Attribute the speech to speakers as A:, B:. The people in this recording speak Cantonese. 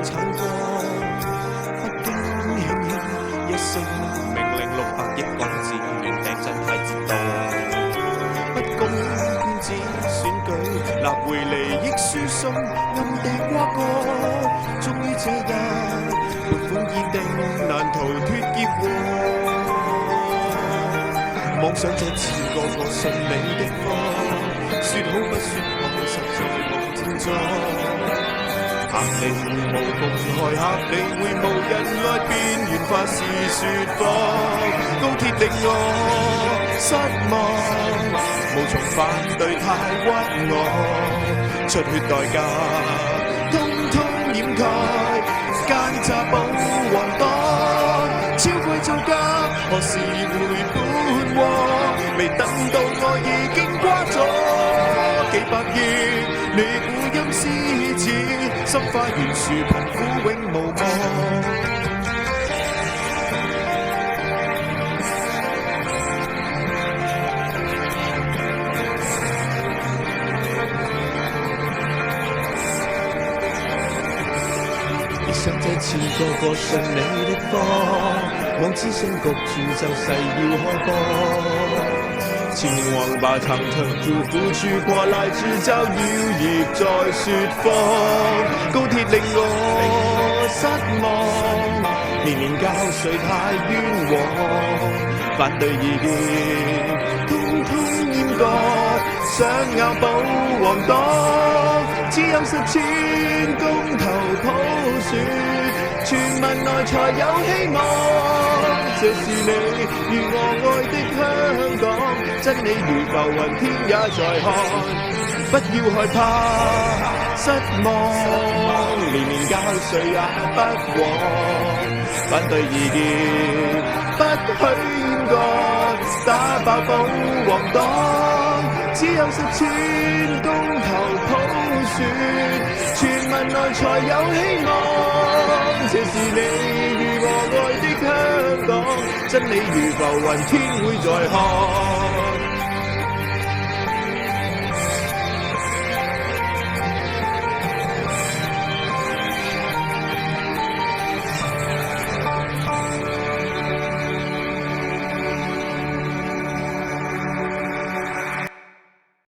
A: 產光，北京輕輕一聲命令600億鋼子亂掟真太折墮，不公子選舉立回利益輸送暗地瓜葛，終於這日撥款已定難逃脫結禍，妄想這次個個順利的課，說好不說破實在無天災，客你會無公開客你會無人愛邊緣化是說謊，高鐵令我失望，無從反對太屈我，出血代價通通掩蓋，奸詐保皇黨超貴造價何時會搬禍，未等到我已經瓜咗幾百億，你估陰司似心花懸殊貧苦永無望，想這次個個順利的課，往知聲焗住就誓要開波，前往吧長城主婦去過來至就要業再說謊，高鐵令我失望，年年交稅太冤枉，反對意見通通掩蓋，想拗保皇黨只有實踐公投普選，全民內才有希望，這是你與我愛的香港，真理如浮雲天也在看，不要害怕失望，年年交稅也不枉，反對意見不許掩蓋，打爆保皇黨只有實踐公投普選，全民內才有希望，這是你與我愛的香港，真理如浮雲天會再看。